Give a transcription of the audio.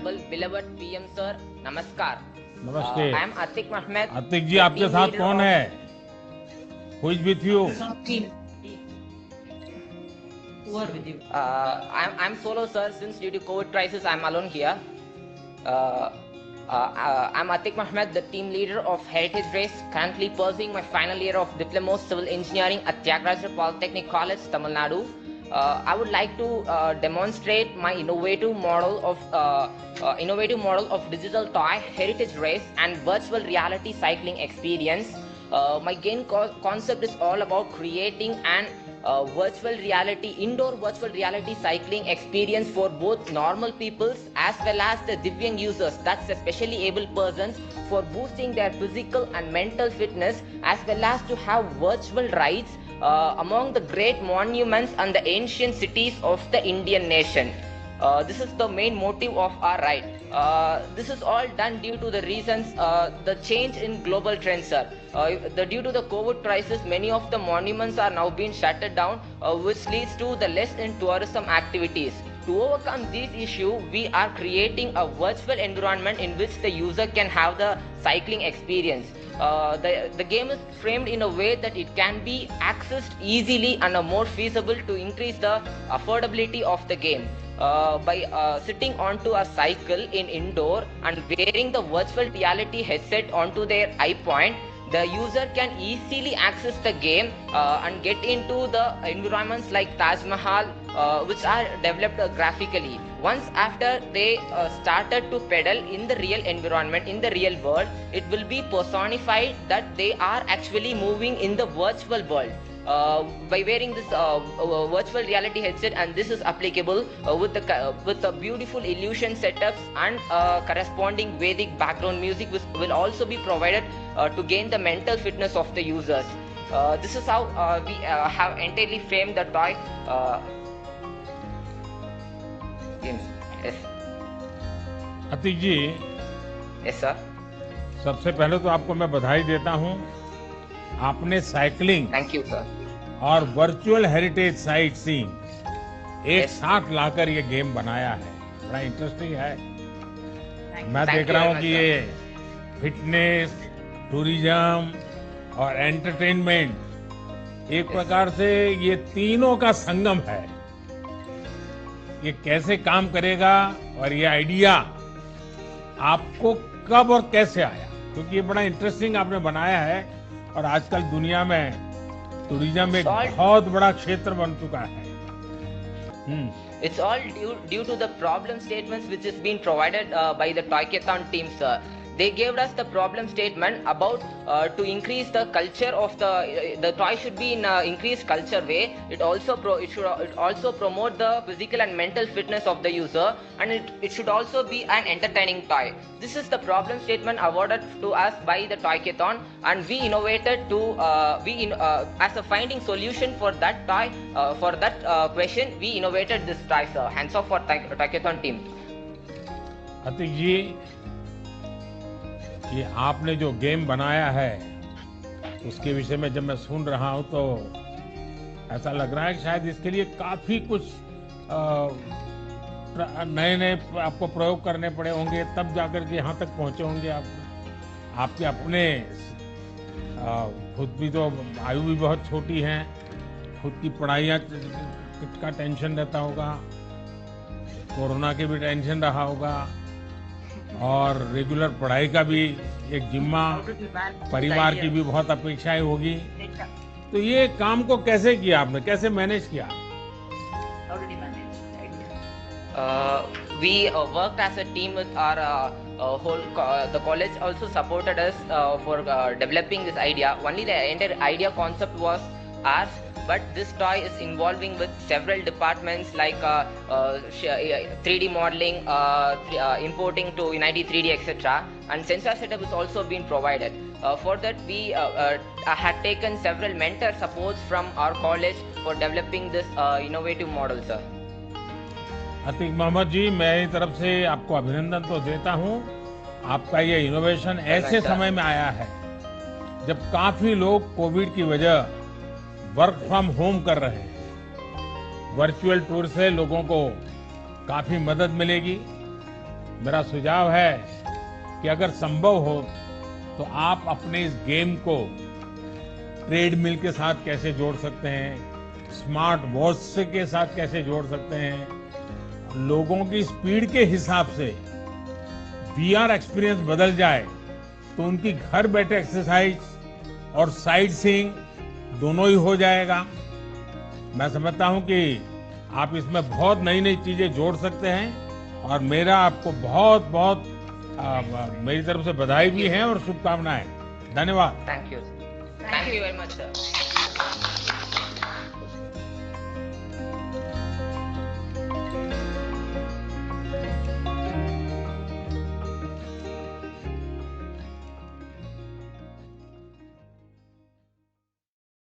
honorable beloved PM sir, namaskar. नमस्ते। I am Atik Mahmed. Atiq ji, the आपके team साथ leader कौन of- है? Who is with you? Who are with you? I'm solo sir. Since due to COVID crisis, I'm alone here. Uh, I'm Atik Mahmed, the team leader of Heritage Race, currently pursuing my final year of Diploma Civil Engineering at Tyagaraja Polytechnic College, Tamil Nadu. I would like to demonstrate my innovative model of digital toy Heritage Race and virtual reality cycling experience. My game concept is all about creating an indoor virtual reality cycling experience for both normal peoples as well as the Divyang users, that's especially able persons, for boosting their physical and mental fitness, as well as to have virtual rides among the great monuments and the ancient cities of the Indian nation. This is the main motive of our ride. This is all done due to the reasons, the change in global trends, sir. Due to the COVID crisis, many of the monuments are now being shut down, which leads to the less in tourism activities. To overcome this issue, we are creating a virtual environment in which the user can have the cycling experience. The game is framed in a way that it can be accessed easily and more feasible to increase the affordability of the game. By sitting onto a cycle in indoor and wearing the virtual reality headset onto their eye point, the user can easily access the game and get into the environments like Taj Mahal, which are developed graphically. Once after they started to pedal in the real environment, in the real world, it will be personified that they are actually moving in the virtual world. By wearing this virtual reality headset, and this is applicable with the beautiful illusion setups and corresponding Vedic background music, which will also be provided to gain the mental fitness of the users. This is how we have entirely framed the toy games. Yes. Atiq ji, Yes, sir. सबसे पहले तो आपको मैं बधाई देता हूं। आपने cycling Thank you, sir. और वर्चुअल हेरिटेज साइट सीइंग एक Yes. साथ लाकर ये गेम बनाया है। बड़ा इंटरेस्टिंग है। मैं Thank देख you रहा very हूं much, कि sir. ये फिटनेस, टूरिज्म और एंटरटेनमेंट एक प्रकार से ये तीनों का संगम है। ये कैसे काम करेगा और ये आइडिया आपको कब और कैसे आया? क्योंकि ये बड़ा इंटरेस्टिंग आपने बनाया है और आजकल दुनिया में टूरिज्म एक Salt. बहुत बड़ा क्षेत्र बन चुका है। It's all due to the problem statements which is being provided by the Toykathon team, sir. They gave us the problem statement about to increase the culture of the toy should be in increased culture way. It also promote the physical and mental fitness of the user, and it should also be an entertaining toy. This is the problem statement awarded to us by the Toykathon, and we innovated to as a finding solution for that toy, for that question, we innovated this toy, sir. Hands off for Toykathon team. Atiq जी, ये आपने जो game बनाया है उसके विषय में जब मैं सुन रहा हूं तो ऐसा लग रहा है कि शायद इसके लिए काफी कुछ नए नए आपको प्रयोग करने पड़े होंगे, तब जाकर के यहाँ तक पहुंचे होंगे आप। आपके अपने खुद भी तो आयु भी बहुत छोटी है, खुद की पढ़ाइयाँ का टेंशन रहता होगा, कोरोना के भी टेंशन रहा होगा और रेगुलर पढ़ाई का भी एक जिम्मा, परिवार की भी बहुत अपेक्षाएं होगी। तो ये काम को कैसे किया आपने, कैसे मैनेज किया? We worked as a team with our the college also supported us for developing this idea. Only the entire idea concept was ours, but this toy is involving with several departments like 3D modeling, importing to Unity 3D, etc. And sensor setup is also being provided. For that, we had taken several mentor supports from our college for developing this innovative model, sir. Atiq Mohammad जी, मेरी तरफ से आपको अभिनंदन तो देता हूं। आपका ये इनोवेशन ऐसे समय में आया है जब काफी लोग कोविड की वजह वर्क फ्रॉम होम कर रहे हैं। वर्चुअल टूर से लोगों को काफी मदद मिलेगी मेरा सुझाव है कि अगर संभव हो तो आप अपने इस गेम को ट्रेडमिल के साथ कैसे जोड़ सकते हैं, स्मार्ट वॉच के साथ कैसे जोड़ सकते हैं, लोगों की स्पीड के हिसाब से वीआर एक्सपीरियंस बदल जाए तो उनकी घर बैठे एक्सरसाइज और साइट सीइंग दोनों ही हो जाएगा। मैं समझता हूं कि आप इसमें बहुत नई नई चीजें जोड़ सकते हैं और मेरा आपको बहुत बहुत मेरी तरफ से बधाई भी है और शुभकामनाएं। धन्यवाद। Thank you. Thank you very much, sir.